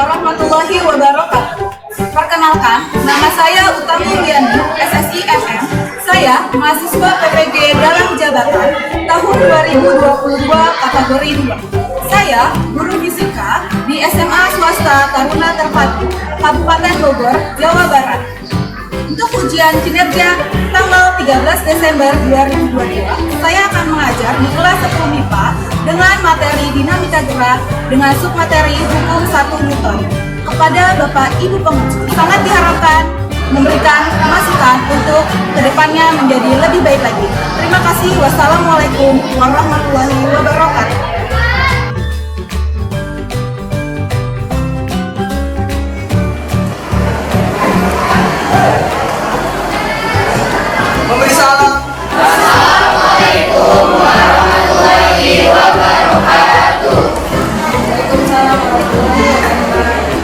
warahmatullahi wabarakatuh. Perkenalkan, nama saya Utami Yuliani, SSI MM. Saya mahasiswa PPG dalam jabatan tahun 2022 kategori 2. Saya guru fisika di SMA Swasta Taruna Terpadu, Kabupaten Bogor, Jawa Barat. Untuk ujian kinerja tanggal 13 Desember 2022, saya akan mengajar di kelas 10 MIPA dengan materi dinamika gerak dengan submateri hukum 1 Newton. Kepada Bapak Ibu penguji, sangat diharapkan memberikan masukan untuk kedepannya menjadi lebih baik lagi. Terima kasih. Wassalamualaikum warahmatullahi wabarakatuh. Memberi salam. Assalamualaikum warahmatullahi wabarakatuh. Waalaikumsalam warahmatullahi wabarakatuh.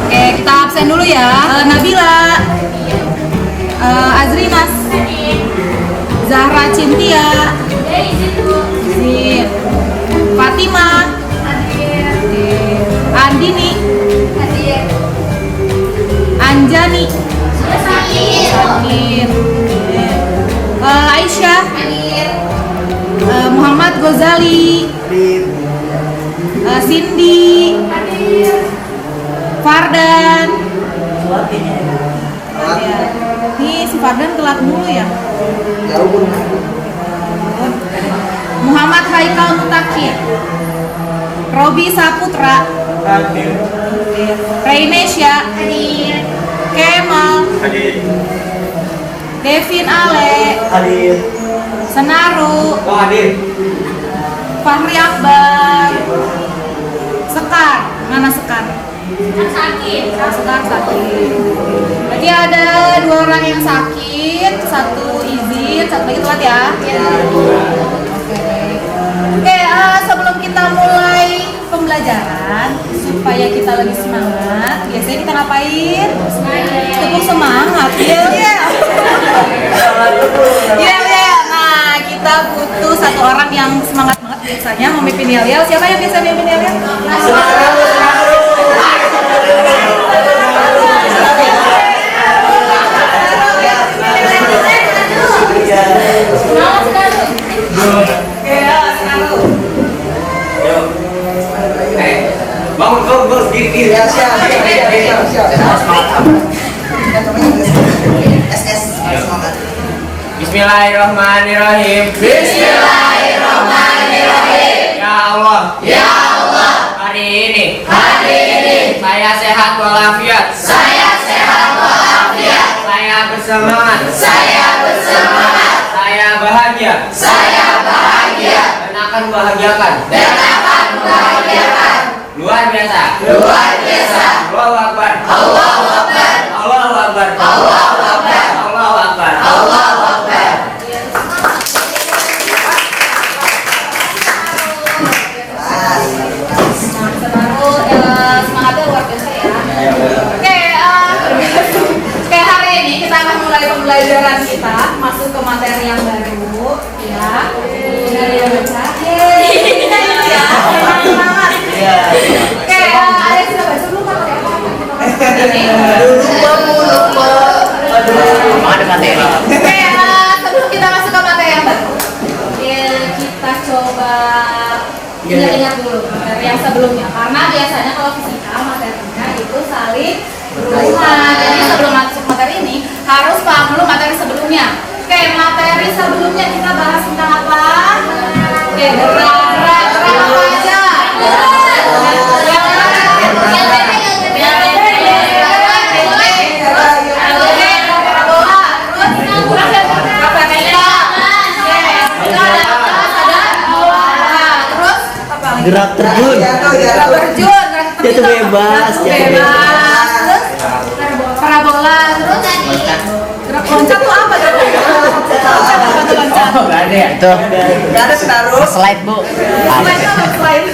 Oke, kita absen dulu ya. Nabila, Azrinas, Zahra Cintia, Zin, Fatima, Andini, Anjani, Sakir, Aisyah, Muhammad Ghazali, Cindy, Fardan. Ya. Ini si Fardan telat dulu ya. Muhammad Haikal Mutakir, Robi Saputra, Rainesya, Kemal, Devin Ale, Senaru, Fahri Akbar, Sekar, mana Sekar? Sekar sakit. Lagi ada 2 orang yang sakit, 1 izin, 1 lagi telat ya. Oke, sebelum kita mulai pembelajaran supaya kita lebih semangat, biasanya kita ngapain? Tepuk semangat. Iya. Nah, kita butuh 1 orang yang semangat banget biasanya memimpin yel-yel. Siapa yang bisa memimpin yel-yel? Bangun, diri. Siap. Bismillahirrahmanirrahim. Ya Allah. Hari ini saya sehat walafiat. Saya bersemangat. Saya bahagia. Dan akan membahagiakan. Luar biasa. Allahu Akbar. Semangatnya luar biasa ya. Oke, kayak hari ini kita akan mulai pembelajaran kita masuk ke materi yang baru ya. Dari yang baca. Semangat. Oke, ada yang sudah baca belum materi apa? Oke, sebelum kita masuk ke materi yang baru, kita coba ingat dulu materi yang sebelumnya, karena biasanya kalau fisika materinya itu saling berhubungan. Jadi sebelum masuk materi ini harus paham dulu materi sebelumnya. Oke, materi sebelumnya kita bahas tentang apa? Oke, gerak apa aja? Gerak terjun. Jatuh bebas. Terus parabola, terus gerak loncat tuh apa? Loncat. Gak ada ya? Itu. Gak ada senaruh. Slide, Bu. Slide.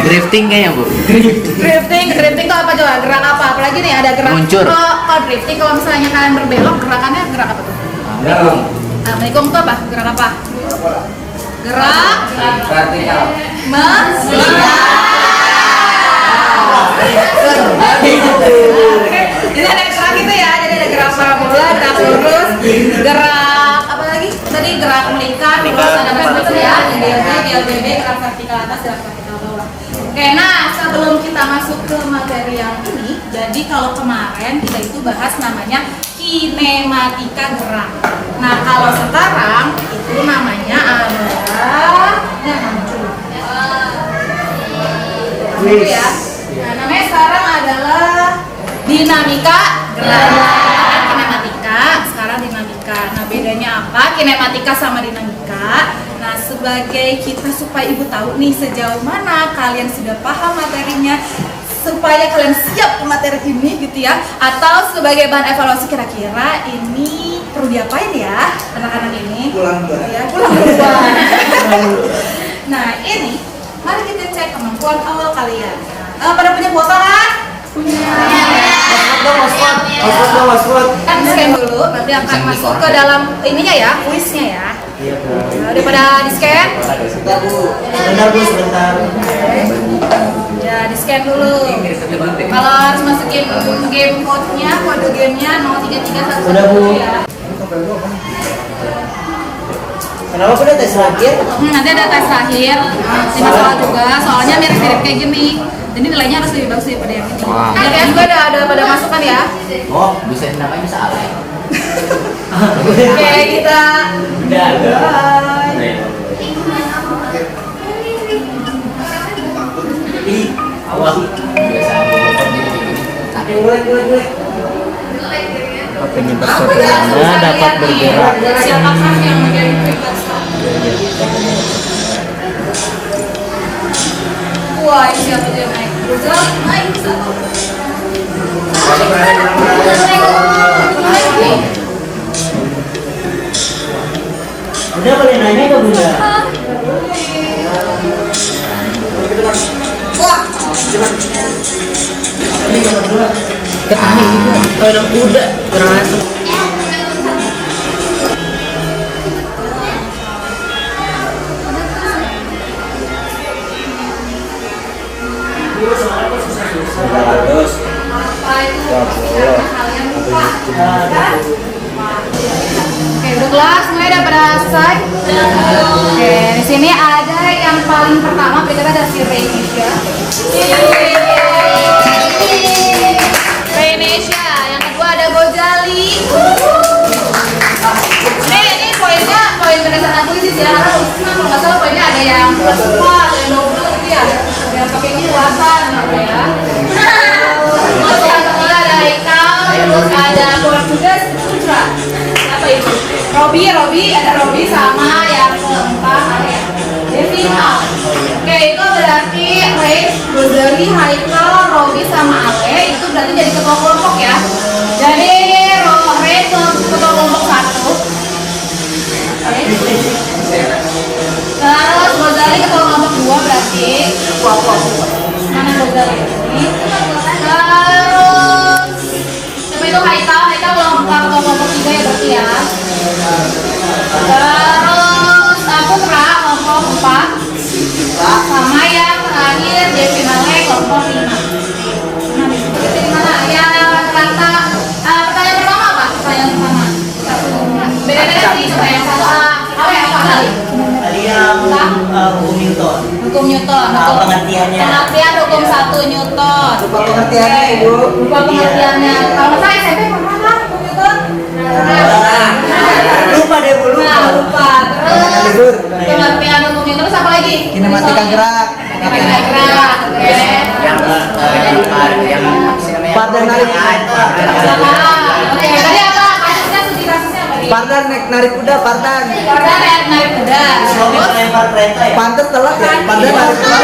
Drifting kayaknya, Bu. Drifting tuh apa coba? Gerak apa? Apalagi nih ada gerak. Meluncur. Kalau drifting kalau misalnya kalian berbelok, gerakannya gerak apa tuh? Menikung tuh apa? Gerak apa? Gerak vertikal. Menghindar. PBB gerak vertikal atas, gerak vertikal bawah. Oke, nah sebelum kita masuk ke materi yang ini, jadi kalau kemarin kita itu bahas namanya kinematika gerak. Nah kalau sekarang itu namanya adalah ya. Nah namanya sekarang adalah dinamika gerak. Kinematika, sekarang dinamika. Nah bedanya apa? Kinematika sama dinamika. Nah sebagai kita supaya ibu tahu nih sejauh mana kalian sudah paham materinya, supaya kalian siap ke materi ini gitu ya, atau sebagai bahan evaluasi kira-kira ini perlu diapain ya anak-anak ini? Pulang duluan. Ya, pulang duluan. Nah ini, mari kita cek kemampuan awal kalian. Pada punya kuota kan? Punya. Hotspot. Kan scan dulu, nanti akan masuk ke dalam ininya ya, kuisnya ya. Iya, Bu. Daripada di scan, Sebentar, Bu, sebentar. ya di scan dulu. Kalau harus masukin game code-nya, kode gamenya 0331 Udah, Bu. ya. Kenapa udah tes terakhir? Nanti ada tes akhir, 5 soal juga, soalnya mirip-mirip kayak gini. Jadi nilainya harus lebih bagus daripada yang ini. Wah. Kalian juga ada pada masukan ya. Oh, bisa namanya bisa apa ya? Oke, kita Udah. bye. Ih, awal. Biasa penyebab satunya dapat bergerak. Siapakah yang menjadi penyebab wah, ini siapa dia naik? Bergerak, naik satu. Udah boleh nanya ke Bunda? Ketani juga. Kalau anak muda kurang asem. Apa itu? Karena kalian lupa. Oke, udah kelas, semuanya udah pada selesai? Oke, di sini ada yang paling pertama, berikutnya ada si Reynesia. Reynesia, yang kedua ada Gojali. Ini poinnya, poin berdasarkan puisi ya. Kalau nggak salah poinnya ada yang plus 4, ada yang 20 gitu ya. Ada yang pakai kekuatan gitu ya. Terus yang ketiga ada Ikal, terus ada Borges, Putra. Apa itu? Robi, ada Robi sama yang keempat ada ya. Devina. Oke, itu berarti Ray, Gozali, Haikal, Robi sama Ale itu berarti jadi ketua kelompok ya. Jadi Ray ke ketua kelompok 1. Oke. Terus Gozali ketua kelompok 2 berarti. Mana Gozali? Terus siapa itu Haikal ketua kelompok 3 ya berarti ya. Terus Putra kelompok 4 sama yang terakhir Devinale kelompok 5. Nah, di mana? Yang kata pertanyaan pertama apa? Pertanyaan pertama. Beda-beda sih, coba yang satu apa yang apa kali? Tadi yang hukum Newton. Hukum Newton. Pengertiannya. Pengertian hukum 1 Newton. Lupa pengertiannya, Ibu. Lupa pengertiannya. Kalau nggak salah SMP pernah kan hukum Newton? Lupa deh, Bu. Lupa. Terus pengertian hukum Newton terus apa lagi? Kinematika gerak. Kinematika gerak. Oke. Part dan narik. Oke, tadi apa? Kasusnya studi kasusnya apa nih? Pardan narik kuda, pardan. Pardan naik kuda. Terus Pantes telat ya. Pardan narik kuda.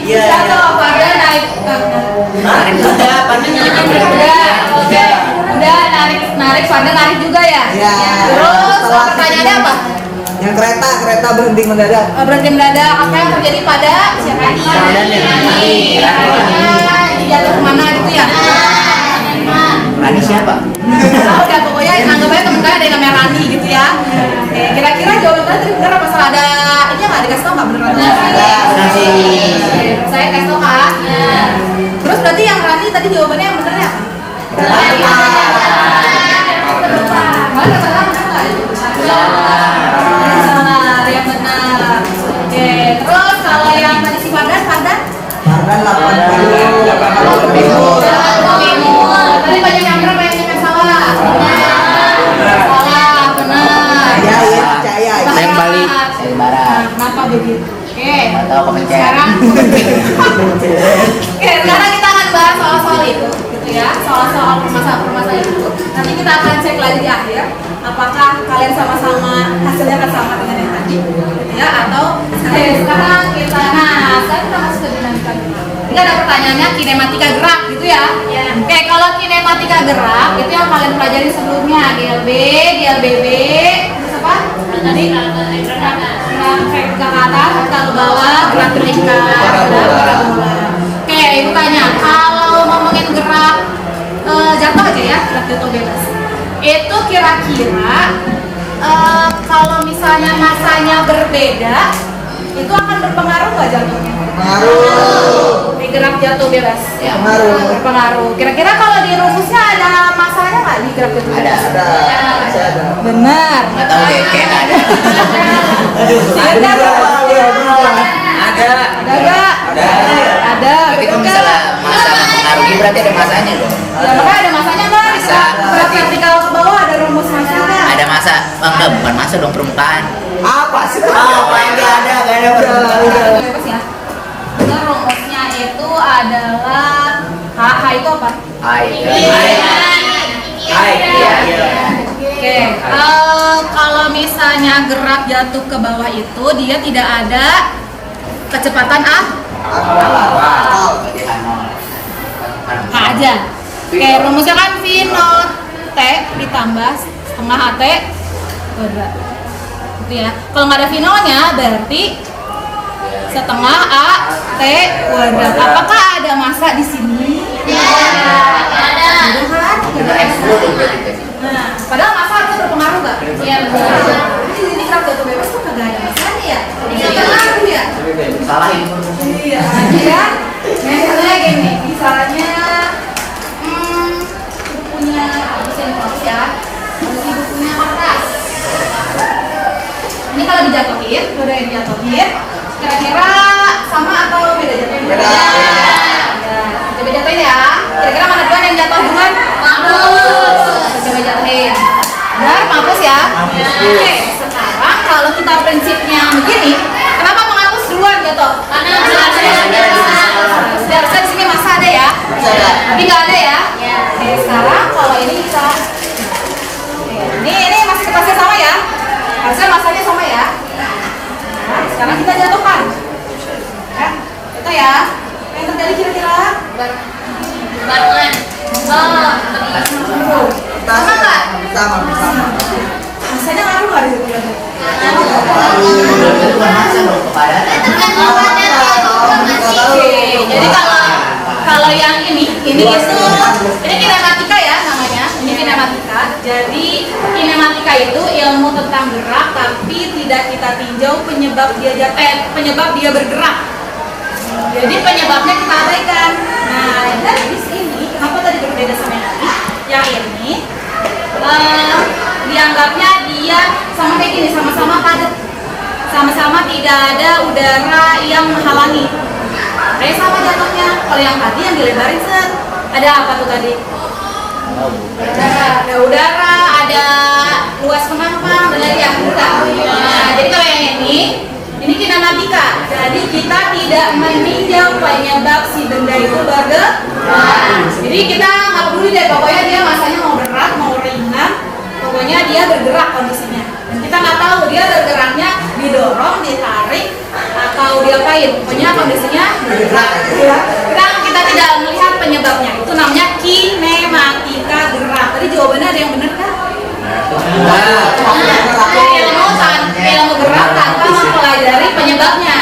Iya. satu pardan naik Kuda, pardan naik kuda. Oke. Udah narik pardan narik juga ya? Iya. Terus Telat. pertanyaannya apa? Yang kereta berhenti mendadak. Berhenti mendadak. Apa yang terjadi pada siapa ini? Rani jatuh kemana gitu ya? Rani siapa? Udah pokoknya anggap aja temen kalian ada yang namanya Rani gitu ya. Oke, kira-kira jawaban kalian tadi bener apa salah? Ada ini nggak dikasih tau nggak bener atau nggak? Benar sih. Saya kasih tau kan? Terus berarti yang Rani tadi jawabannya yang benernya apa? Mana salah bener nggak? Salah, yang benar. Oke, Kanan 80. Ke timur. Tadi banyak yang benar, banyak yang salah. Salah, benar. Percaya. Saya balik. Nah, Saya barat. kenapa begitu? Oke. Nggak tahu kepencet. Sekarang kita akan bahas soal-soal itu, gitu ya. Soal-soal permasalahan itu. Nanti kita akan cek lagi di akhir apakah kalian sama-sama hasilnya akan sama dengan yang tadi, gitu ya, atau sekarang kita masuk ke dinamika gerak. Ini ada pertanyaannya kinematika gerak, gitu ya. Oke, kalau kinematika gerak itu yang kalian pelajari sebelumnya, GLB, GLBB, terus apa? Tadi gerak ke atas, ke bawah, gerak berlingkar, parabola. Oke, ibu tanya, kalau ngomongin gerak jatuh aja ya, gerak jatuh bebas. Itu kira-kira kalau misalnya masanya berbeda, itu akan berpengaruh nggak jatuhnya? Pengaruh. Di gerak jatuh bebas. Ya. Pengaruh. Berpengaruh. Kira-kira kalau di rumusnya ada masanya nggak di gerak jatuh bebas? Ada. Masih ada. Benar. Nggak tahu deh, kayaknya ada. Ada nggak? Ada. Ada nggak? Ada. Tapi betul kalau nggak? misalnya masa mempengaruhi berarti ada masanya dong. Ya, makanya ada masanya nggak? Di Masa. gerak vertikal ke bawah ada rumus masanya. Ada masa, enggak bukan masa dong, permukaan. Apa sih? Apa yang nggak ada? Nggak ada udah. Bebas ya. Benar, rumusnya itu adalah H itu apa? Hai. Oke, kalau misalnya gerak jatuh ke bawah itu dia tidak ada kecepatan H aja. Oke, rumusnya kan V not T ditambah setengah AT kuadrat. Gitu ya. Kalau nggak ada V nolnya berarti setengah AT kuadrat. Apakah ada massa di sini? Ada kan? Nah, padahal massa itu berpengaruh nggak? Iya, berpengaruh. Jadi ini gerak jatuh bebas tuh kagak ada massanya ya? Iya, berpengaruh ya? Salah ini. Iya, ya. Misalnya gini, misalnya bukunya dosen kelas ya, ini bukunya kertas. Ini kalau dijatuhin, udah yang dijatuhin, kira-kira sama atau beda jatuhnya? Beda. Coba jatuhin ya. Kira-kira mana duluan yang jatuh duluan? Mampus. Coba jatuhin. Benar, mampus ya. Oke, sekarang kalau kita prinsipnya begini, kenapa menghapus duluan jatuh? Karena harusnya di sini masa ada ya? Tapi nggak ada ya? Oke, sekarang kalau ini bisa. Ini masih kertasnya sama ya? Harusnya masanya sama ya? Nah, sekarang kita jatuhkan. Ya, itu ya. Apa yang terjadi kira-kira? Barengan. Sama nggak? Sama. Masanya ngaruh nggak di situ? Itu bukan masa dong, kepada. Oke, jadi kalau yang ini kinematika ya namanya. Ini kinematika. Jadi kinematika itu ilmu tentang gerak tapi tidak kita tinjau penyebab dia bergerak. Jadi penyebabnya kita abaikan. Nah, dari di sini kenapa tadi berbeda sama yang tadi? Yang ini dianggapnya dia sama kayak gini, sama-sama padat. Sama-sama tidak ada udara yang menghalangi. Kayak sama jatuhnya. Kalau yang tadi yang dilebarin set, ada apa tuh tadi? Ada udara, ada luas penampang, dan lagi yang enggak. Nah, jadi kalau yang ini kinematika. Jadi kita tidak meninjau penyebab si benda itu bergerak. Jadi kita nggak peduli deh, pokoknya dia masanya mau berat, mau ringan, pokoknya dia bergerak kondisinya. Dan kita nggak tahu dia bergeraknya didorong, ditarik, atau diapain. Pokoknya kondisinya bergerak. Kita tidak melihat penyebabnya. Itu namanya kinematika gerak. Tadi jawabannya ada yang benar kan? Ilmu gerak tanpa mempelajari penyebabnya.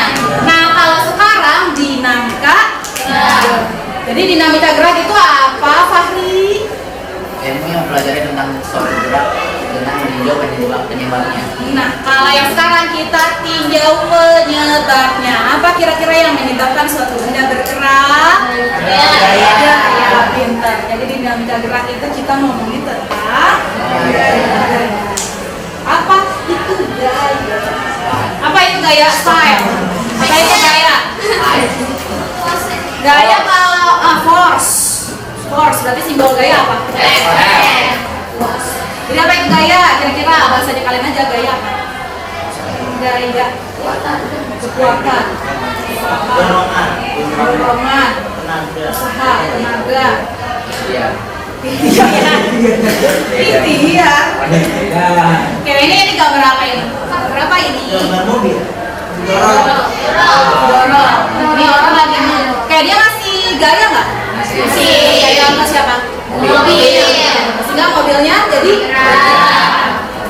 Nah, kalau sekarang dinamika. Jadi dinamika gerak itu apa, Fahri? Ilmu yang mempelajari tentang suatu gerak dengan meninjau penyebabnya. Nah, kalau yang sekarang kita tinjau penyebabnya. Apa kira-kira yang menyebabkan suatu benda bergerak? Ya, pintar. Jadi dinamika gerak itu kita ngomongin tentang gaya. Apa itu gaya? Apa itu gaya? Style. Apa itu gaya? Kuatkan. Dorongan. Dorongan. Tenaga. Usaha. Tenaga. Iya. Ikhtiar. Ikhtiar. Ya. Oke, ini gambar apa ini? Gambar apa ini? Gambar mobil. Dorong. Dorong. Ini orang lagi nih. Kayak dia masih gaya nggak? Masih. Gaya sama siapa? Mobil. Sehingga mobilnya jadi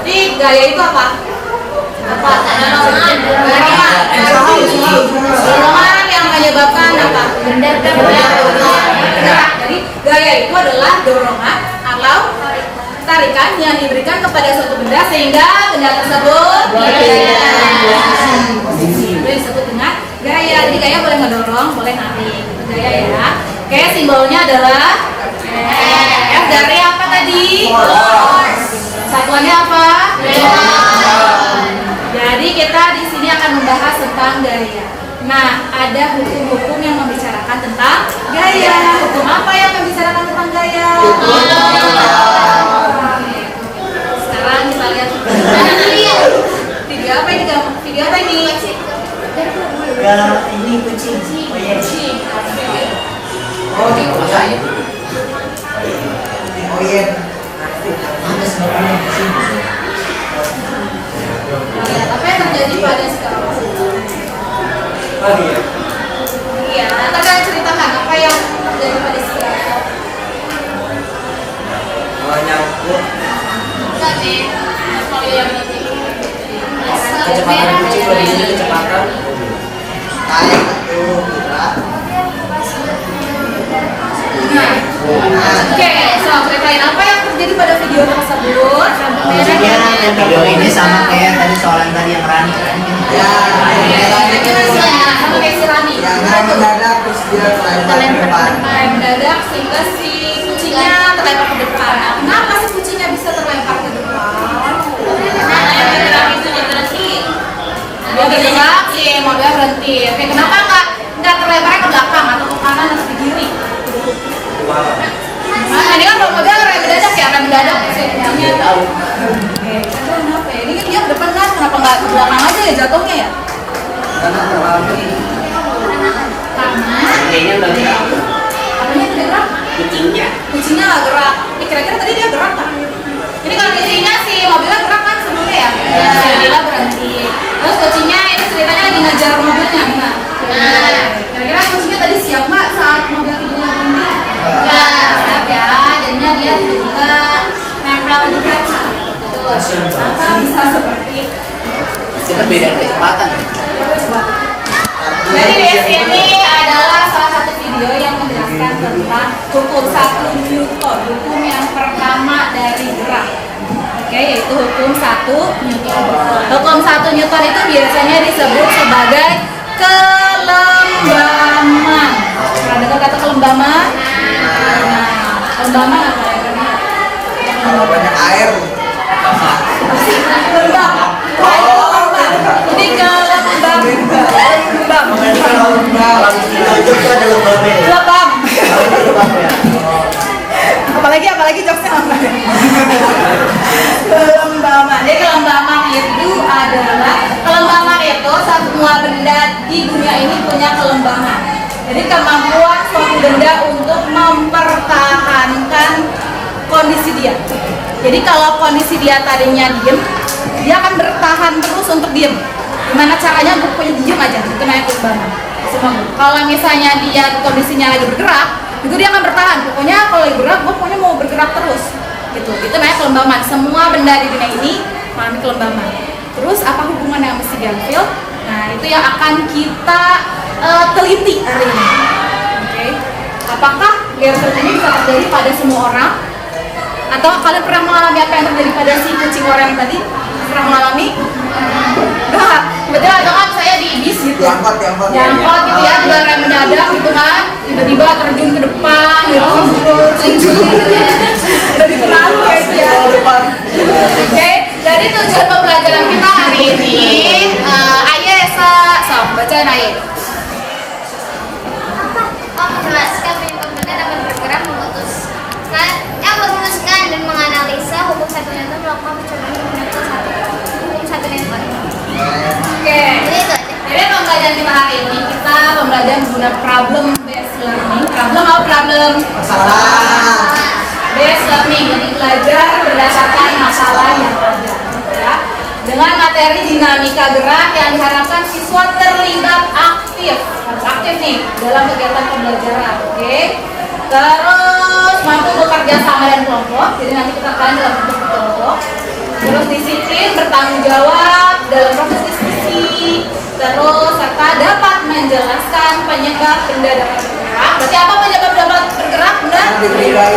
Jadi gaya itu apa? Apa? Dorongan. Dorongan yang menyebabkan apa? Benda bergerak. Jadi gaya itu adalah dorongan atau tarikan yang diberikan kepada suatu benda sehingga benda tersebut posisi disebut dengan gaya. Jadi gaya boleh ngedorong, boleh narik. Itu gaya ya. Oke, simbolnya adalah F dari apa tadi? Satuannya apa? Jadi kita di sini akan membahas tentang gaya. Nah, ada hukum-hukum yang membicarakan tentang gaya. Hukum apa yang membicarakan tentang gaya? Sekarang kita lihat video apa ini? Video apa ini? Ini kucing. Oh iya. Oh, di rumah saya. Oh iya. Ada sebabnya di sini. Nah, lihat apa yang terjadi pada sekarang? Oh iya. Iya, nanti kalian ceritakan apa yang terjadi pada sekarang. Oh nyangkut. Kecepatan kucing kalau di sini kecepatan. Tarik tuh. Gerak. Oke, so ceritain apa yang terjadi pada video tersebut. Kucingnya Video ini sama kayak tadi soalan tadi yang Rani kan? Ya. Sama kayak si Rani. Yang rem mendadak terus dia terlempar ke depan. Rem mendadak sehingga si kucingnya terlempar ke depan. Nah, kenapa si kucingnya bisa terlempar ke depan? Karena yang bergerak itu berhenti. Dia bergerak, si mobilnya berhenti. Oke, kenapa nggak terlempar ke belakang atau ke kanan atau ke kiri? Nah, ini kan mobil rem mendadak ya, rem mendadak si kucingnya. Tahu. Oke, kenapa ya? Ini kan dia ke depan kan, kenapa nggak ke belakang aja ya jatuhnya ya? Karena terlalu Karena kayaknya udah gerak. apanya tidak gerak? Kucingnya. Kucingnya nggak gerak. Kira-kira tadi dia gerak kan? Ini kalau kucingnya si mobilnya gerak kan sebelumnya ya? Si mobilnya berhenti. Terus kucingnya itu ceritanya lagi ngejar mobilnya, benar? Kira-kira kucingnya tadi siap nggak saat mobil itu berhenti? Nggak siap ya. Jadinya dia tiba-tiba nempel di kaca. Maka bisa seperti Kita beda kecepatan. Jadi di sini adalah salah satu video yang menjelaskan tentang hukum 1 Newton, hukum yang pertama dari gerak. Oke, yaitu hukum 1 Newton. Hukum 1 Newton itu biasanya disebut sebagai kelembaman. Pernah dengar kata kelembaman? Nah, kelembaman apa ya? Kalau banyak air. Lembab. Jadi kelembab. Kalau lembab itu ada lembabnya. Lembab. Apalagi jokesnya apa? Kelembaman. Jadi kelembaman itu adalah kelembaman itu semua benda di dunia ini punya kelembaman. Jadi kemampuan suatu benda untuk mempertahankan kondisi dia. Jadi kalau kondisi dia tadinya diem, dia akan bertahan terus untuk diem. Gimana caranya? Pokoknya diem aja. Itu namanya kelembaman. Kalau misalnya dia kondisinya lagi bergerak, itu dia akan bertahan. Pokoknya kalau lagi bergerak, gue pokoknya mau bergerak terus. Gitu. Itu namanya kelembaman. Semua benda di dunia ini mengalami kelembaman. Terus apa hubungannya sama si Ganfield? Nah, itu yang akan kita teliti hari ini. Oke. Apakah Ganfield ini bisa terjadi pada semua orang? Atau kalian pernah mengalami apa yang terjadi pada si kucing orang tadi? Pernah mengalami? Enggak. Kebetulan ada kan saya di bis gitu. Diangkut. Diangkut gitu ya, juga rem mendadak gitu kan. Tiba-tiba terjun ke depan gitu. Lebih terlalu kayak gitu ya. Oke, jadi tujuan pembelajaran kita hari ini Aye bacain Aye. Menjelaskan penyebab benda dapat bergerak merumuskan dan menganalisa hukum 1 Newton melakukan percobaan menggunakan hukum 1 Newton. Oke. Jadi itu aja. Jadi pembelajaran pembelajaran kita hari ini, kita pembelajaran guna problem based learning. Problem apa problem? Masalah. Based learning, jadi belajar berdasarkan masalah yang ada. Ya. Dengan materi dinamika gerak yang diharapkan siswa terlibat aktif, aktif nih dalam kegiatan pembelajaran. Oke. Terus mampu bekerja sama dan kelompok, jadi nanti kita akan dalam bentuk kelompok. Terus disiplin, bertanggung jawab dalam proses diskusi. Terus serta dapat menjelaskan penyebab benda dapat bergerak. Berarti apa penyebab dapat bergerak, Bunda? Daya.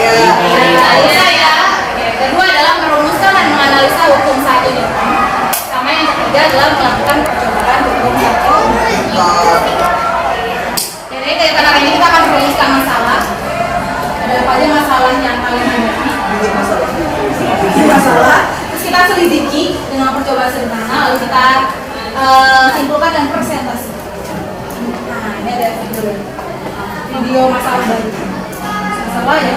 Daya ya. Oke. Kedua adalah merumuskan dan menganalisa hukum satu ini. Sama yang ketiga adalah melakukan percobaan hukum satu. Jadi kegiatan hari ini kita akan merumuskan masalah. Ada apa aja masalah yang kalian hadapi? Masalah. Terus kita selidiki dengan percobaan sederhana, lalu kita simpulkan dan presentasi. Nah, ini ada video masalah baru. Masalah ya.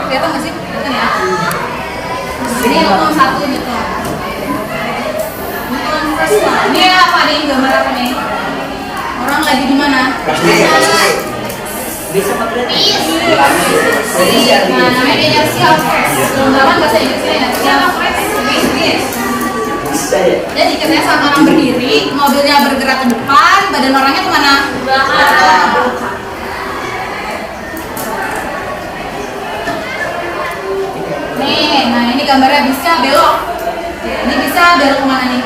Kelihatan nggak sih? Kelihatan ya. Ini hukum satu gitu. Ini apa nih gambar apa nih? Orang lagi di mana? Bisa pakai Nah, namanya inertial stress. Lengkapan bahasa Inggrisnya inertial stress. Jadi ketika saat orang berdiri, mobilnya bergerak ke depan, badan orangnya kemana? Belakang. Nih, nah ini gambarnya bisa belok. Ini bisa belok kemana nih?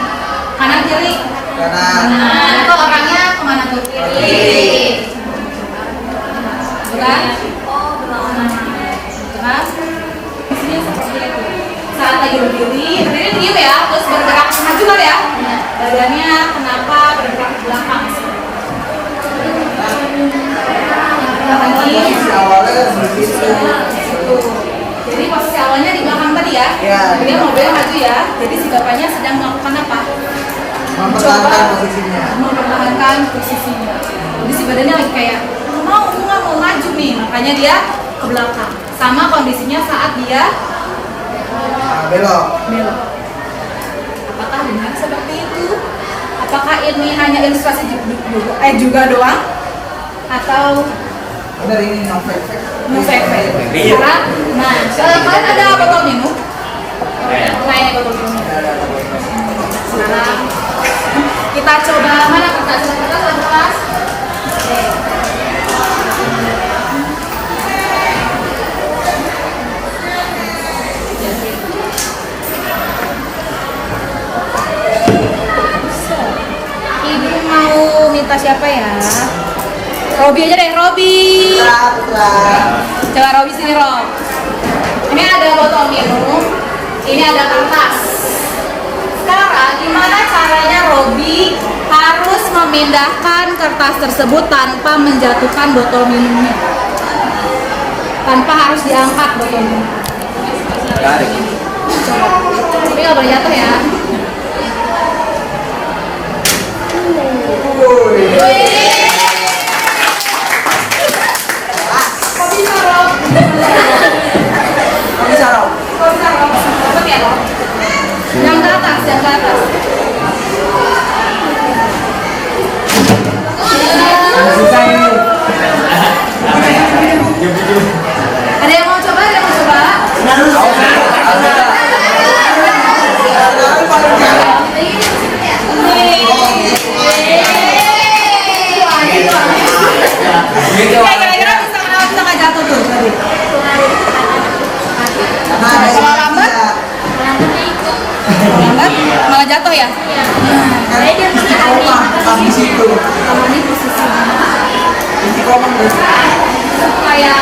Kanan kiri? Kanan. Nah, itu orangnya kemana tuh? Kiri. Bukan? Bukan? Ini seperti itu. Saat lagi berdiri diem ya, terus bergerak maju kan ya? Badannya kenapa bergerak ke belakang? Lagi. Posisi awalnya begitu. Jadi posisi awalnya di belakang tadi ya? Iya. Kemudian mobilnya maju ya. Jadi si bapaknya sedang melakukan apa? Mempertahankan posisinya. Mempertahankan posisinya. Jadi si badannya lagi kayak nggak mau maju nih, makanya dia ke belakang. Sama kondisinya saat dia Belok. belok. Apakah benar seperti itu? Apakah ini hanya ilustrasi juga doang? Atau Benar ini no fake. no fake? Karena, nah, kalian ada botol minum? Nah, ini botol minum. Sekarang kita coba mana kertas? Oke. Ibu mau minta siapa ya? Robi aja deh, Robi. Coba Robi sini, Rob. Ini ada botol minum, ini ada kertas. Sekarang gimana caranya Robi harus memindahkan kertas tersebut tanpa menjatuhkan botol minumnya? Tanpa harus diangkat botol minum. tarik. Coba. Tapi nggak boleh jatuh ya. Kok bisa, Rob? Kok bisa, Rob? Kok bisa, Rob? Dapat ya, Rob? Yang ke atas, yang ke atas. Susah ini. Ada yang mau coba? Ada yang mau coba? Kira-kira bisa nggak jatuh tuh tadi? Kalau lambat? Lambat malah jatuh ya? Di situ. Ini posisinya Ini komang supaya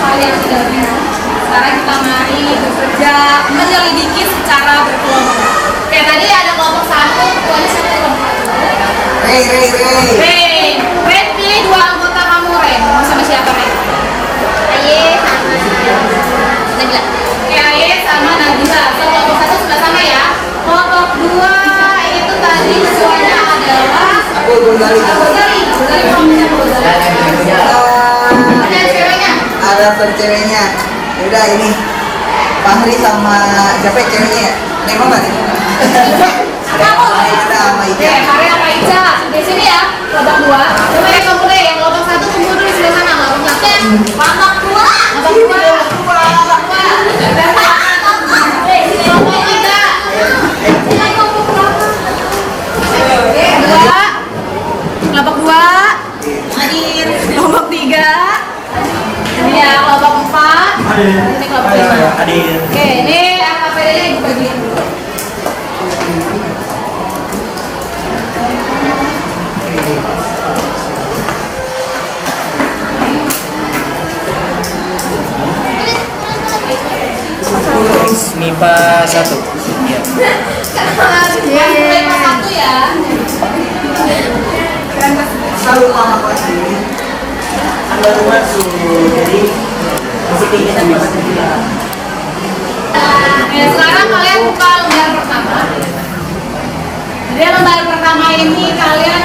kalian tidak bingung. Sekarang kita mari bekerja menyelidiki secara berkelompok. Kayak tadi ada kelompok satu, kelompok satu, kelompok satu. Rey. Ren pilih dua anggota kamu, Ren. Mau sama siapa, Ren? Aye sama Nabila. Oke, Aye sama Nabila. So, kelompok satu sudah sama ya. Kelompok dua itu tadi semuanya adalah Aku Gonzali. Gonzali. Gonzali kelompoknya Gonzali. Ada ceweknya. Ada ceweknya. Udah ini. Fahri sama siapa ya ceweknya ya? Nemo nggak nih? Kamu. Kita sama Oke, Ica. Hari sama Ica. Di sini ya, kelompok 2. Coba yang kamu deh, yang kelompok 1 kumpul dulu di sebelah sana, kelompok 1. Kelompok 2. Kelompok 2. Kelompok 2. Sini kelompok 3. Sini kelompok berapa? Oke, 2. Kelompok 2. Hadir. Kelompok 3. Ini ya, kelompok 4. Ini kelompok 5. Hadir. Oke, ini AKPD-nya ibu bagian dulu. MIPA 1. Iya. Yang satu ya. Selalu lama kelas ini. Anda masuk. Jadi mesti kita bisa bilang. Ya, sekarang kalian buka lembar pertama. Jadi lembar pertama ini kalian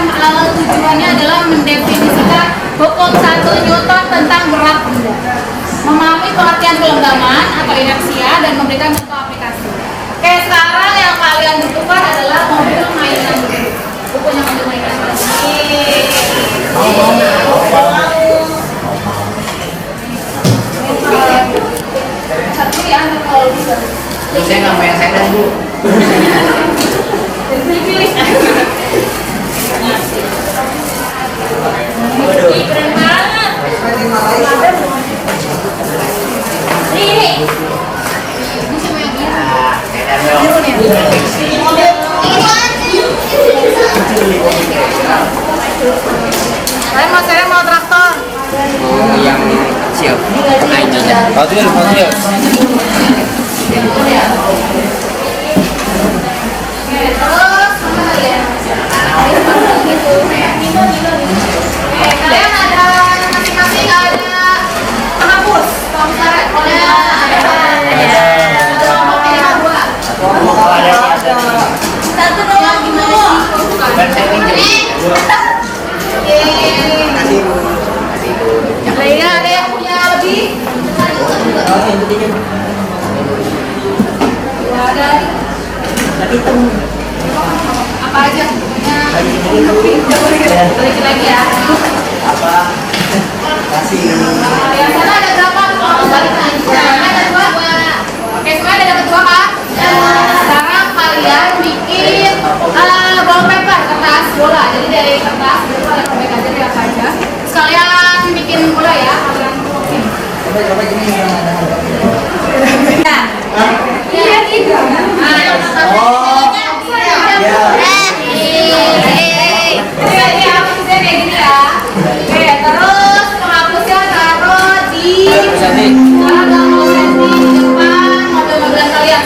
tujuannya adalah mendefinisikan hukum 1 Newton tentang berat benda, memahami pengertian kelenggaman atau inersia dan memberikan contoh aplikasi. Oke, sekarang yang kalian butuhkan adalah mobil mainan. Bukunya mobil mainan. Satu ya, kalau bisa. Saya nggak mau yang saya Bu. Pilih-pilih. Keren banget. Ini. Ini cuma yang ini. Saya mau traktor. Yang siap. Nah, itu ya. Patriot. Kalian ada masing-masing ada penghapus, pengkaret, satu doang gimana sih? Iya, ada yang punya lebih? Ada. Apa aja? Balikin lagi ya. Apa? Kasih. Yang sana ada berapa? Balik lagi. Ada 2. Oke, semua ada dapat 2 kan? Sekarang kalian bikin wallpaper kertas bola. Jadi dari kertas itu kalian robek aja dari apa aja. Sekalian bikin bola ya. Kalian bikin. Coba gini yang ada. Iya gitu. Nah, yang satu. Ya. Jadi hapusnya kayak gini ya. Oke, terus penghapusnya taruh di mobil-mobilan kalian.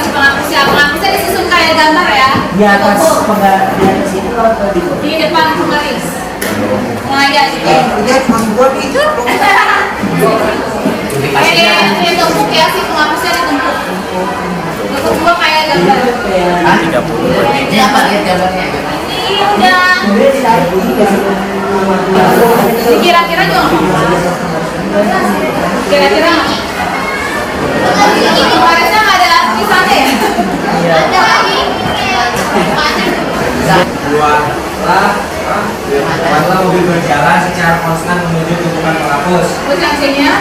Penghapusnya disusun kayak gambar ya. Di atas di atas itu atau di depan penggaris. Nah ya gitu. Udah masuk gua nih. Ini tumpuk ya, si penghapusnya ditumpuk. Tumpuk semua kayak gambar. 30. Ini apa lihat gambarnya? Ini udah. Ini kira-kira juga nggak apa-apa. Kira-kira nggak apa-apa. Penggarisnya nggak ada tulisannya ya? Ada lagi. Buatlah mobil berjalan secara konstan menuju tumpukan penghapus. Terus yang C-nya?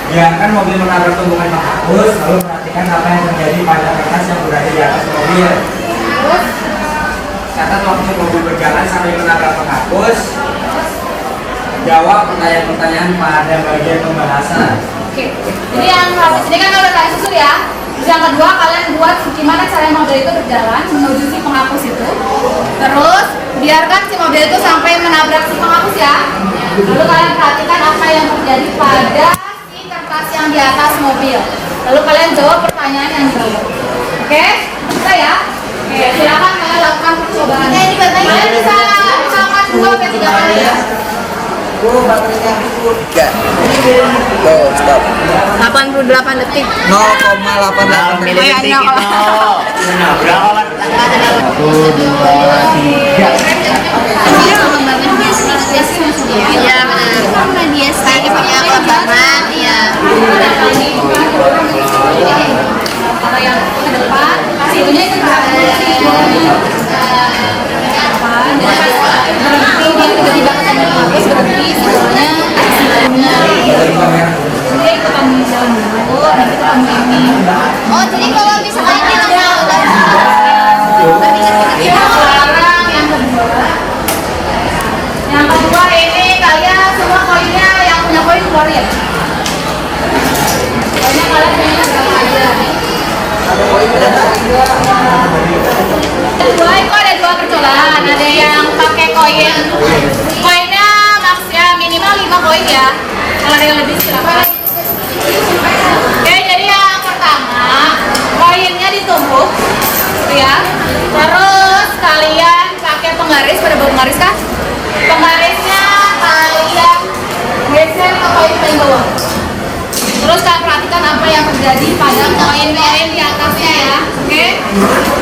Biarkan mobil menabrak tumpukan penghapus, lalu perhatikan apa yang terjadi pada kertas yang berada di atas mobil. Terus? Catat waktu mobil berjalan sampai menabrak penghapus. Jawab pertanyaan-pertanyaan pada bagian pembahasan. Oke. Jadi yang habis ini kan udah kalian susun ya. Terus yang kedua kalian buat gimana cara mobil itu berjalan menuju si penghapus itu. Terus biarkan si mobil itu sampai menabrak si penghapus ya. Lalu kalian perhatikan apa yang terjadi pada si kertas yang di atas mobil. Lalu kalian jawab pertanyaan yang di bawah. Oke? Bisa ya? Oke, silakan kalian lakukan percobaan. Kalian bisa misalkan 2 sampai 3 kali ya. Gua baterainya itu 3. Go, stop. 88 detik. 0,88 menit. Detik itu. Berapa? 1, 2, 3. Iya benar. Sama dia sih punya kelebihan. Iya. Sebetulnya itu berhenti tiba-tiba ketemu kampus berhenti sebetulnya dia ikutan jalan dulu nanti ketemu ini. Oh, jadi kalau misalkan ini langsung Iya, sekarang yang kedua ini kalian semua koinnya yang punya koin keluarin. Koinnya kalian punya berapa aja? Ada dua percobaan. Ada yang pakai koinnya maksudnya minimal 5 koin ya. Kalau ada yang lebih silakan. Oke, jadi yang pertama koinnya ditumbuk, ya. Terus kalian pakai penggaris, pada bawa penggaris kan? Penggarisnya kalian geser ke koin paling bawah. Terus kalian perhatikan apa yang terjadi pada koin-koin di atasnya ya. Oke?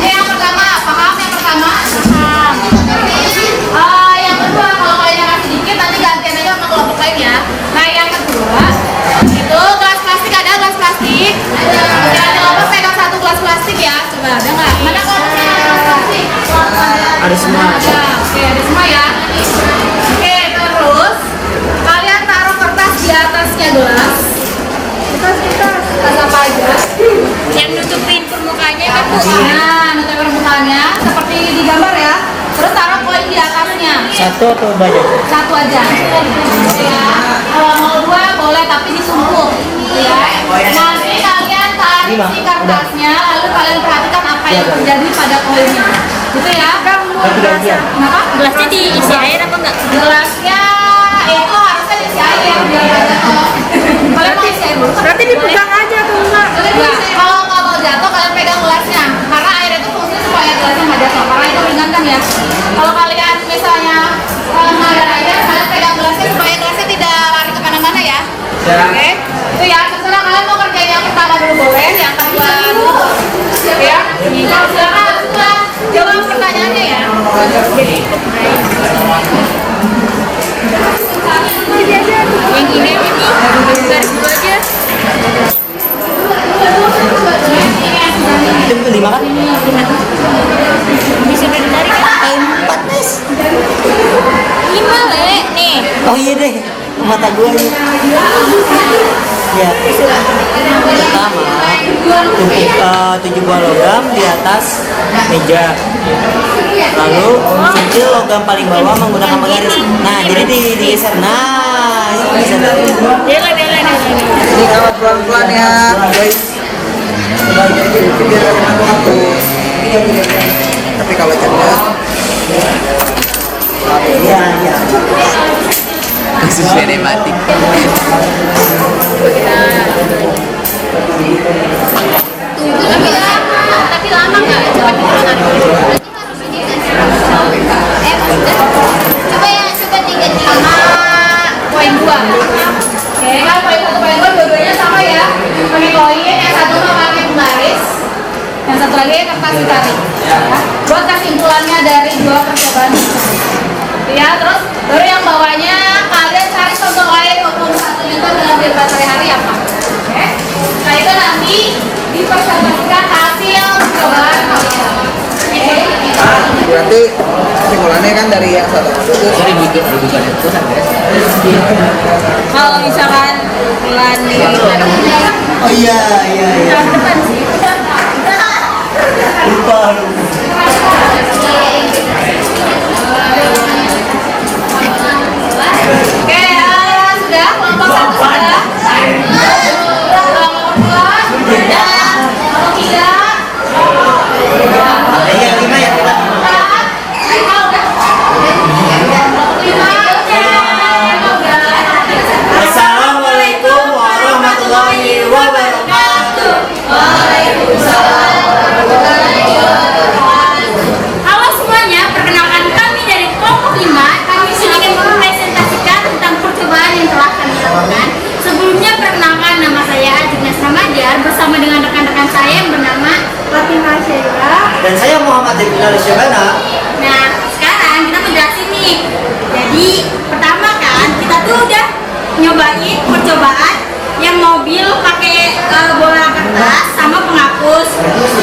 Ini yang pertama, paham yang pertama? Paham. Yang kedua, kalau koinnya masih dikit nanti gantian aja sama kelompok lain ya. Nah, yang kedua itu gelas plastik, ada gelas plastik? Jangan lupa pegang satu gelas plastik ya. Coba ada nggak? Mana kelompoknya gelas plastik? Ada semua. Ada. Oke, ada semua ya. Oke, terus kalian taruh kertas di atasnya gelas. Kertas apa aja? yang nutupin permukaannya kan Bu. Nah, nutup permukaannya seperti di gambar ya. Terus taruh koin di atasnya. Satu atau banyak? Satu aja. Ya. Kalau mau dua boleh tapi disumpuk. Ya. Nanti kalian tarik si kertasnya, lalu kalian perhatikan apa yang terjadi pada koinnya. Gitu ya. Kenapa? Gelasnya diisi air apa enggak? Gelasnya itu harusnya diisi air biar nggak jatuh. Kalian mau isi air dulu? Berarti dipegang aja tuh enggak? Enggak, kalau nggak mau jatuh kalian pegang gelasnya karena air itu fungsinya supaya gelasnya nggak jatuh karena itu ringan kan ya. Kalau kalian misalnya nggak ada air kalian pegang gelasnya supaya gelasnya tidak lari kemana-mana ya. Oke, itu ya terserah kalian mau kerjain yang pertama dulu boleh, yang kedua dulu ya. Kalau silakan setelah jawab pertanyaannya ya. Yang ini garis dulu aja. Itu 5 kan? Bisa ditarik kan? 4 guys. 5 le nih. Oh iya deh, mata gue ini. Ya. Pertama, tumpuk 7 buah logam di atas meja. Lalu centil logam paling bawah menggunakan penggaris. Nah, jadi digeser. Nah, itu bisa dari. Dela. Ini kawat pelan-pelan ya, guys. Tapi kalau cerdas, iya. Kasus sinematik. Tapi lama enggak? Coba coba diganti Sama koin 2. Oke, kan koin 1 koin 2 dua-duanya sama ya. Pakai koin, yang satu mau pakai penggaris, yang satu lagi kertas ditarik. Ya. Buat kesimpulannya dari dua percobaan. Ya, terus baru yang bawahnya kalian cari contoh lain maupun satu contoh dalam kehidupan sehari-hari apa? Oke. Nah itu nanti dipersembahkan hasil percobaan kalian. Oke. Berarti kesimpulannya kan dari yang satu itu Jadi rujukan itu kan guys. kalau misalkan bulan di oh iya. tahun depan sih. Lupa. Oke, sudah kelompok 1 sudah. Kelompok 2 sudah. Kelompok 3 Iya, 5 ya. Assalamualaikum warahmatullahi wabarakatuh. Halo semuanya, perkenalkan kami dari kelompok 5. Kami ingin mempresentasikan tentang percobaan yang telah kami lakukan. Sebelumnya perkenalkan, nama saya Ajignas Ramajar bersama dengan rekan-rekan saya yang bernama Fatimah Syaira. Dan saya Muhammad Ibn Syabana. Nah, sekarang kita menjelasin nih. Jadi, pertama kan kita tuh udah nyobain percobaan yang mobil pakai bola kertas sama penghapus.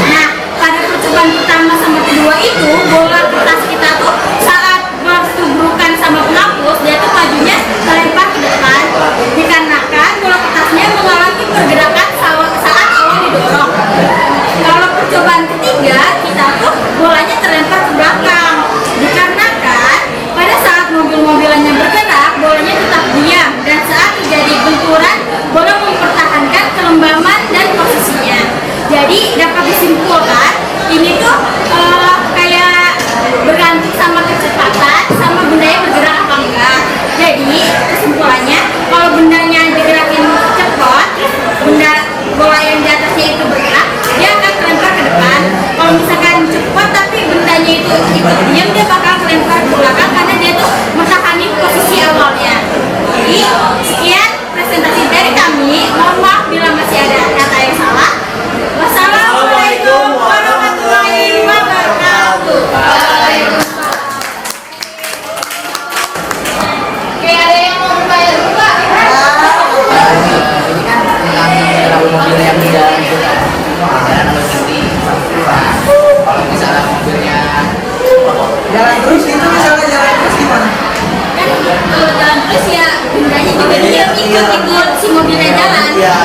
Nah, pada percobaan sehingga kita tuh bolanya terlempar ke belakang. Dikarenakan pada saat mobil-mobilannya bergerak, bolanya tetap diam, dan saat terjadi benturan, bola mempertahankan kelembaman dan posisinya. Jadi dapat disimpulkan ini tuh kayak bergantung sama kecepatan sama bendanya bergerak apa enggak. Jadi kesimpulannya, kalau bendanya digerakin cepat, benda bola yang di atasnya itu bergerak, dia akan terlempar ke depan. Kalau misalkan cepat tapi bendanya itu ikut diam, dia bakal terlempar ke belakang karena dia tuh mempertahankan posisi awalnya. Jadi sekian presentasi dari kami. Mohon maaf bila masih ada kata yang salah. Wassalamualaikum warahmatullahi wabarakatuh. Oke, ada yang mau bertanya dulu Pak? Ini kan tentang berapa mobil yang di dalam itu kan. Jalan harus ganti. Nah, kalau misalnya mobilnya Jalan terus itu misalnya jalan terus gimana? Kan kalau jalan terus ya bendanya juga dia ikut si mobilnya jalan. Iya.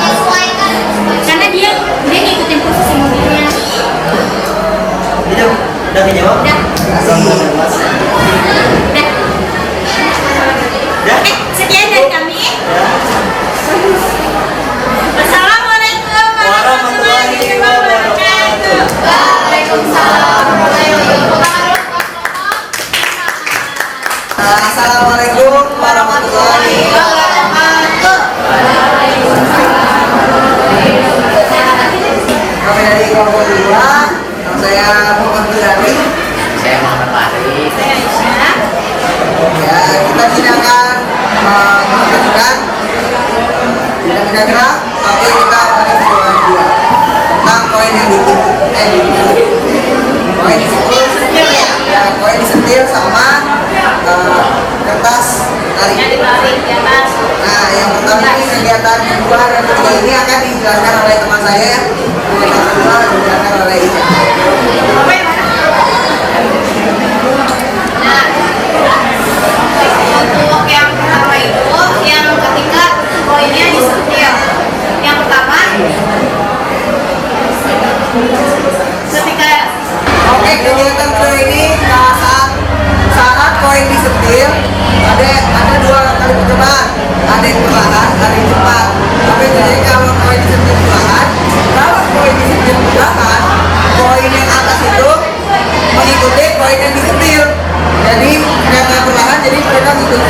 Karena dia ngikutin posisi mobilnya. Itu udah kejawab? Udah. Udah. Udah? Sekian dari kami. Wassalamualaikum warahmatullahi wabarakatuh. Waalaikumsalam warahmatullahi wabarakatuh. Assalamualaikum warahmatullahi wabarakatuh. Kami dari kelompok 2, nama saya Muhammad Bilali. saya Muhammad Fahri. Saya Aisyah. Ya, kita tidak akan mengajukan tidak gerak, tapi kita akan mengajukan dua tentang koin yang koin disetir, ya koin disetir sama kertas tarik. Yang ditarik di atas. Nah, yang pertama ini kegiatan kedua dan ketiga ini akan dijelaskan oleh teman saya ya. Kegiatan kedua dijelaskan oleh Ica. Nah, untuk yang pertama itu, yang ketika koinnya disetir. Yang pertama, ketika Oke, kegiatan kedua ini saat koin disetir ada dua kali percobaan, ada yang perlahan, ada yang cepat. Tapi jadi kalau koin disetir perlahan, koin yang atas itu mengikuti koin yang disetir. Jadi karena perlahan, jadi mereka ngikut.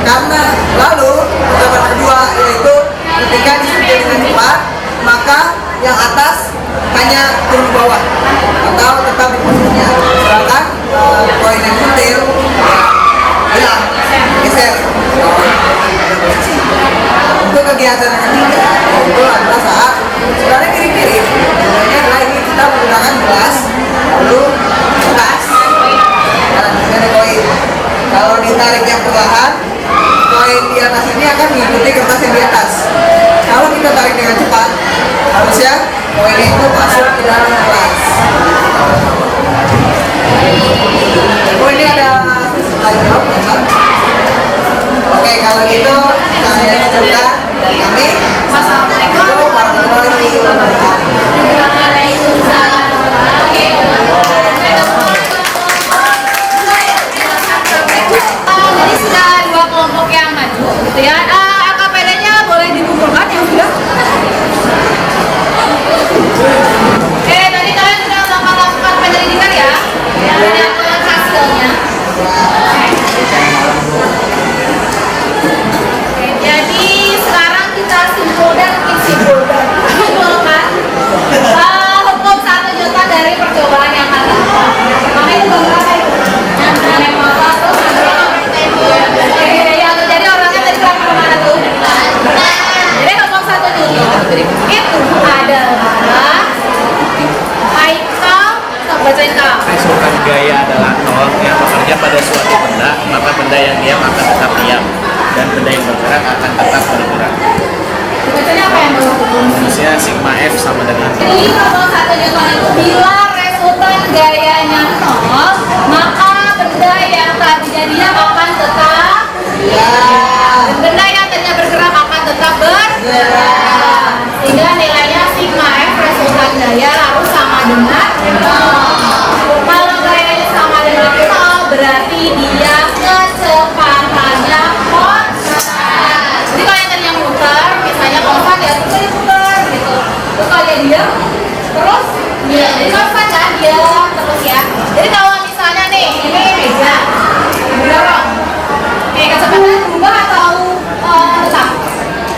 Karena lalu percobaan kedua yaitu ketika disetir dengan cepat, maka yang atas hanya turun ke bawah atau tetap di posisinya, sedangkan koin yang disetir hilang, geser. Untuk kegiatan yang ketiga itu adalah saat sebenarnya mirip-mirip. Sebenarnya adalah ini kita menggunakan gelas lalu kertas dan dari koin. Kalau ditarik yang perlahan, koin di atas ini akan mengikuti kertas yang di atas. Kalau kita tarik dengan cepat, harusnya koin itu masuk ke dalam gelas. Oh, ini ada slide jawab, ya, oke, kalau gitu saya ucapkan dari kami. Wassalamualaikum warahmatullahi wabarakatuh. Jadi sudah dua kelompok yang maju, gitu ya. AKPD-nya boleh dikumpulkan yang sudah. Oke, tadi kalian sudah melakukan penyelidikan ya. Ada hasilnya. Oke, jadi sekarang kita simpulkan hukum 1 juta dari percobaan yang kata. Makanya itu berapa itu? Yang motor terus jadi orangnya tadi berapa kemana tuh? Jadi hukum 1 juta itu adalah Haikal, bacain Kak. Kesukaan gaya adalah nol yang bekerja pada suatu benda, maka benda yang diam akan tetap diam dan benda yang bergerak akan tetap bergerak. Bacanya apa yang berlaku? Maksudnya sigma F sama dengan Jadi kalau 1 Newton itu bila resultan gayanya nol, maka benda yang tadi jadinya akan tetap dan benda yang tadinya bergerak akan tetap bergerak. Sehingga nilainya sigma F resultan gaya harus dengar? Kalau gayanya sama dengan nol, berarti dia kecepatannya konstan. Jadi kalau yang tadi yang muter, misalnya konstan ya terus dia muter gitu. Terus kalau dia diam, terus dia jadi konstan kan dia terus ya. Jadi kalau misalnya nih ini meja didorong, kecepatannya berubah atau tetap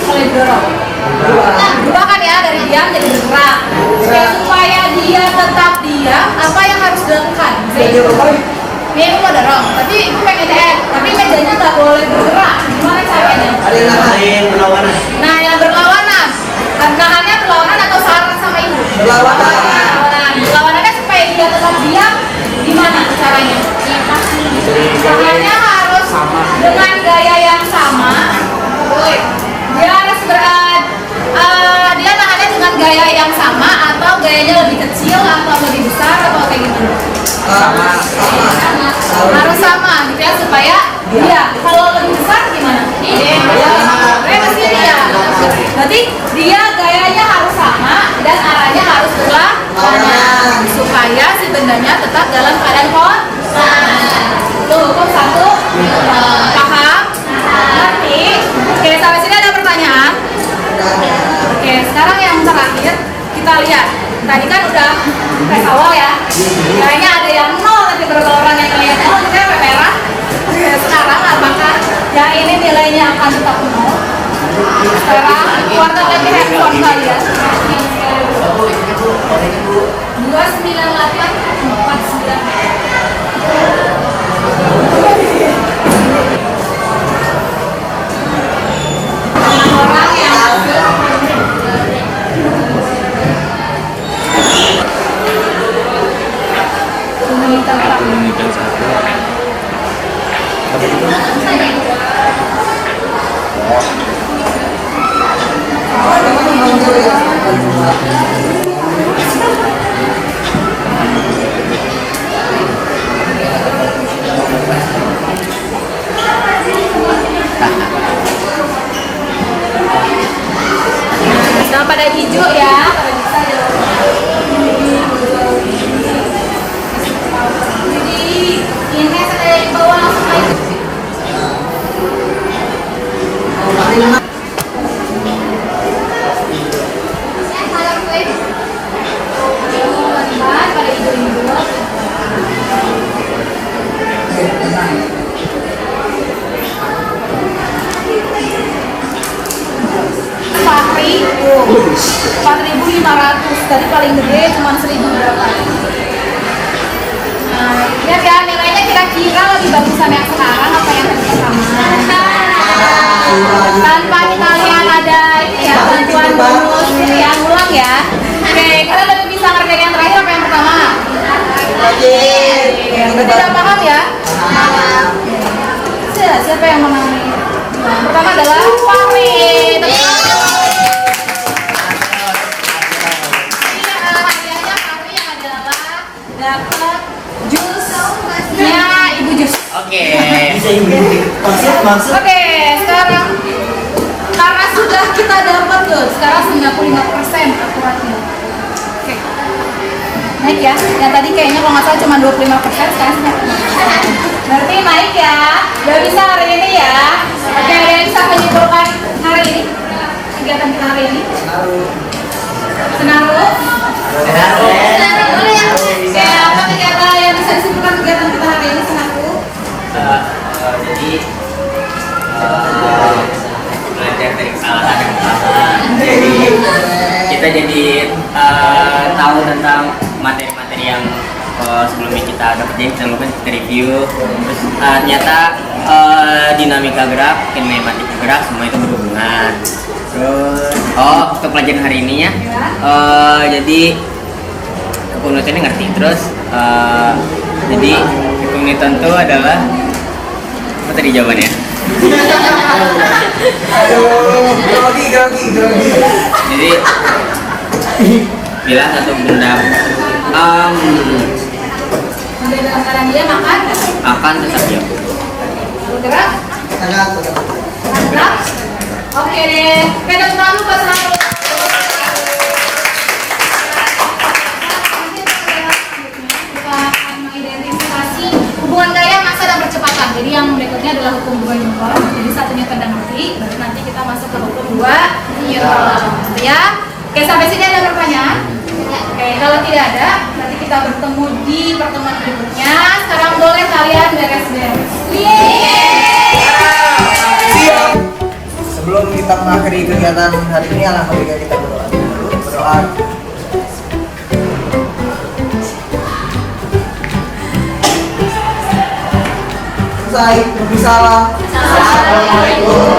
kalau didorong? Berubah kan ya, dari diam jadi bergerak. Supaya dia tetap diam, apa yang harus dilakukan? Ini aku mau dorong, tapi aku pengen DM, tapi mejanya nggak boleh bergerak. Gimana caranya? Ada yang Yang berlawanan. Nah, yang berlawanan. Nahannya berlawanan atau sama sama ibu? berlawanan. Berlawanannya supaya dia tetap diam, gimana caranya? Nahannya harus dengan gaya yang sama. Dia harus dia nahannya dengan gaya yang sama atau gayanya lebih kecil atau lebih besar atau kayak gimana? Harus sama gitu ya, supaya dia kalau lebih besar gimana? Pasti dia. Berarti dia gayanya harus sama dan arahnya harus berlawanan supaya si bendanya tetap dalam keadaan konstan. Tuh, kok satu paham? Ngerti? Oke, sampai sini ada pertanyaan? Oke, sekarang yang terakhir kita lihat. Tadi kan udah tes awal ya. Kayaknya ada yang nol, tapi beberapa orang yang lihat nol itu yang merah. Oke, sekarang apakah yang ini nilainya akan tetap nol? Sekarang keluarkan lagi handphone kalian. 29849. Orang yang Jangan pada hijau ya, pada bisa ya. Jadi ini saya bawa langsung aja. Pada hijau ini dulu. $4.500, tadi paling gede cuma 1.000 berapa. Nah, lihat ya nilainya kira-kira lebih bagusan yang sekarang apa yang tadi pertama. Tanpa kalian ada ini ya bantuan bonus yang ulang ya. Oke, kalian lebih bisa ngerjain yang terakhir apa yang pertama? Berarti udah paham ya? Siapa yang menang? Nah, pertama adalah Fahri. Dapat jusnya Ibu Jus. Oke. Bisa ini maksud. Oke, sekarang karena sudah kita dapat loh, sekarang 95% akuratnya. Oke. Naik ya. Yang tadi kayaknya kalau nggak salah cuma 25%, sekarang 95%. Berarti naik ya. Udah bisa hari ini ya. Oke, ada yang bisa menyimpulkan hari ini? Kegiatan kita hari ini? Senaru. Boleh ya? Oke, apa kegiatan yang bisa disimpulkan kegiatan kita hari ini, Senaru? Jadi belajar dari kesalahan dan kesalahan. Jadi kita jadi tahu tentang materi-materi yang sebelumnya kita dapetin, kita lakukan, kita review. Terus ternyata dinamika gerak, kinematika gerak, semua itu berhubungan. Terus untuk pelajaran hari ini ya, jadi kepemilikan ngerti. Terus jadi kepemilikan itu adalah apa tadi jawabannya? Grogi. Jadi bila satu benda Udah dalam keadaan dia makan, akan tetap diam. bergerak, gerak. Oke deh, pedang terlalu pas selalu. kita bertemu di pertemuan berikutnya. Sekarang boleh kalian beres-beres. Siap. Sebelum kita mengakhiri kegiatan hari ini, alangkah baiknya kita berdoa. Berdoa. Selesai. Salam. Assalamualaikum.